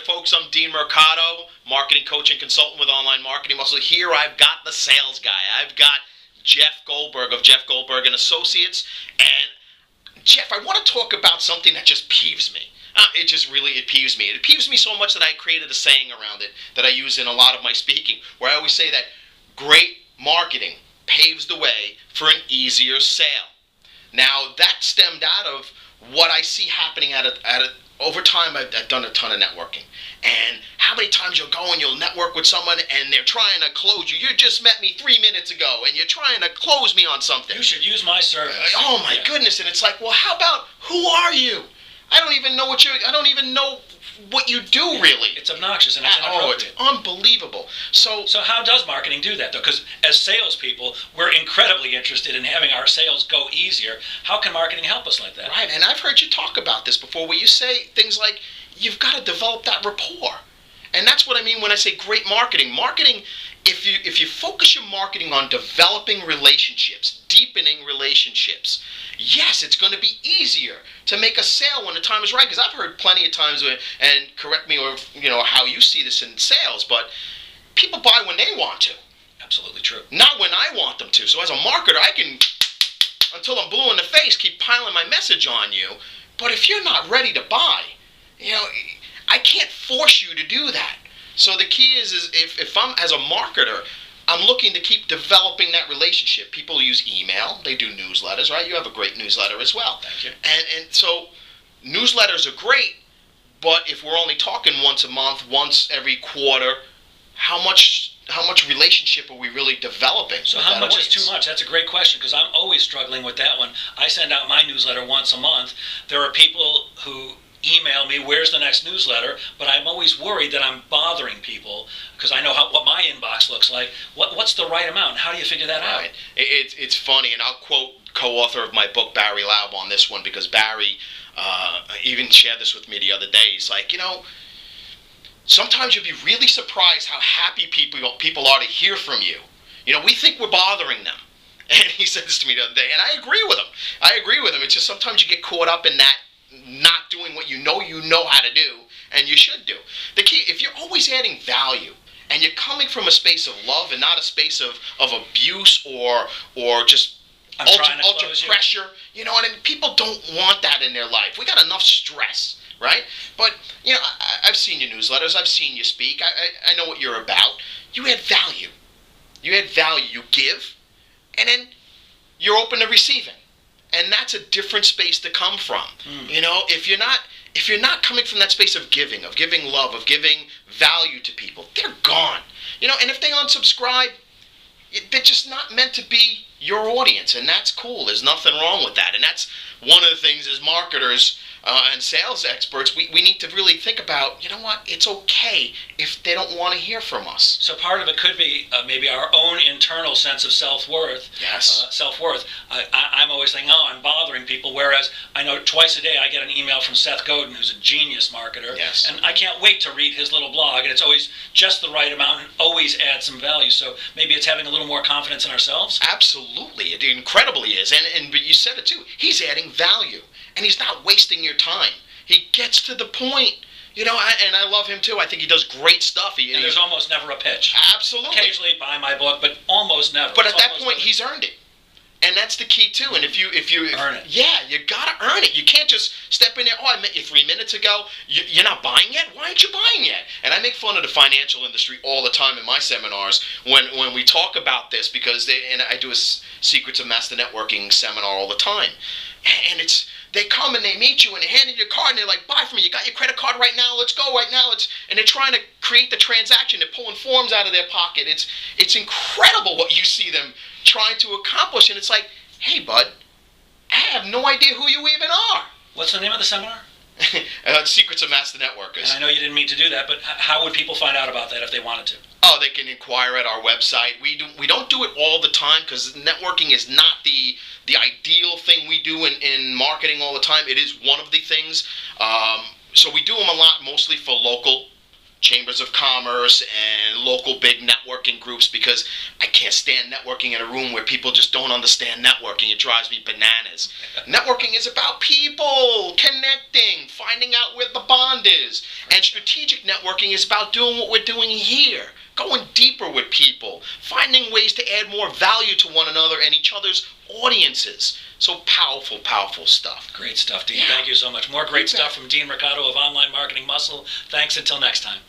folks. I'm Dean Mercado, marketing coach and consultant with Online Marketing Muscle. Here I've got the sales guy. I've got Jeff Goldberg of Jeff Goldberg and Associates. And Jeff, I want to talk about something that just peeves me. It peeves me. It peeves me so much that I created a saying around it that I use in a lot of my speaking, where I always say that great marketing paves the way for an easier sale. Now, that stemmed out of what I see happening over time. I've done a ton of networking. And how many times you'll go and you'll network with someone and they're trying to close you. You just met me 3 minutes ago and you're trying to close me on something. You should use my service. Oh my goodness. And it's like, well, how about, who are you? I don't even know what you do, really. It's obnoxious and it's inappropriate. It's unbelievable. So how does marketing do that, though? Because as salespeople, we're incredibly interested in having our sales go easier. How can marketing help us like that? Right, and I've heard you talk about this before, where you say things like, you've got to develop that rapport. And that's what I mean when I say great marketing. Marketing, if you focus your marketing on developing relationships, deepening relationships, yes, it's going to be easier to make a sale when the time is right. Because I've heard plenty of times, and correct me or how you see this in sales, but people buy when they want to. Absolutely true. Not when I want them to. So as a marketer, I can, until I'm blue in the face, keep piling my message on you. But if you're not ready to buy, I can't force you to do that. So the key is if I'm, as a marketer, I'm looking to keep developing that relationship. People use email. They do newsletters, right? You have a great newsletter as well. Thank you. And so newsletters are great, but if we're only talking once a month, once every quarter, how much relationship are we really developing? So how much is too much? That's a great question, because I'm always struggling with that one. I send out my newsletter once a month. There are people who email me, where's the next newsletter? But I'm always worried that I'm bothering people because I know what my inbox looks like. What's the right amount? How do you figure that out? It's funny, and I'll quote co-author of my book, Barry Laub, on this one, because Barry even shared this with me the other day. He's like, sometimes you'll be really surprised how happy people are to hear from you. We think we're bothering them. And he said this to me the other day, and I agree with him. It's just sometimes you get caught up in that, not doing what you know how to do, and you should do. The key, if you're always adding value, and you're coming from a space of love and not a space of abuse or just ultra pressure, people don't want that in their life. We got enough stress, right? But, I've seen your newsletters, I've seen you speak, I know what you're about. You add value. You give, and then you're open to receiving. And that's a different space to come from. If you're not coming from that space of giving love, of giving value to people, they're gone. And if they unsubscribe, they're just not meant to be your audience, and that's cool. There's nothing wrong with that. And that's one of the things as marketers and sales experts, we need to really think about, it's okay if they don't want to hear from us. So part of it could be maybe our own internal sense of self-worth. Yes. Self-worth. I'm always saying, I'm bothering people, whereas I know twice a day I get an email from Seth Godin, who's a genius marketer. Yes. And I can't wait to read his little blog, and it's always just the right amount and always adds some value. So maybe it's having a little more confidence in ourselves? Absolutely. It incredibly is. But you said it too. He's adding value. And he's not wasting your time. He gets to the point. And I love him too. I think he does great stuff. And there's almost never a pitch. Absolutely. Occasionally buy my book, but almost never. But at that point, he's earned it. And that's the key too. And if you earn it. Yeah, you gotta earn it. You can't just step in there. I met you 3 minutes ago. You're not buying yet? Why aren't you buying yet? And I make fun of the financial industry all the time in my seminars when we talk about this, because I do a Secrets of Master Networking seminar all the time. And they come and they meet you and they hand you your card and they're like, buy from me. You got your credit card right now. Let's go right now. And they're trying to create the transaction. They're pulling forms out of their pocket. It's incredible what you see them trying to accomplish. And it's like, hey, bud, I have no idea who you even are. What's the name of the seminar? Secrets of Master Networkers. And I know you didn't mean to do that, but how would people find out about that if they wanted to? Oh, they can inquire at our website. We don't do it all the time because networking is not the ideal thing we do in marketing all the time. It is one of the things. So we do them a lot, mostly for local chambers of commerce and local big networking groups, because I can't stand networking in a room where people just don't understand networking. It drives me bananas. Networking is about people connecting, finding out where the bond is. And strategic networking is about doing what we're doing here, going deeper with people, finding ways to add more value to one another and each other's audiences. So powerful, powerful stuff. Great stuff, Dean. Yeah. Thank you so much. More great stuff from Dean Mercado of Online Marketing Muscle. Thanks until next time.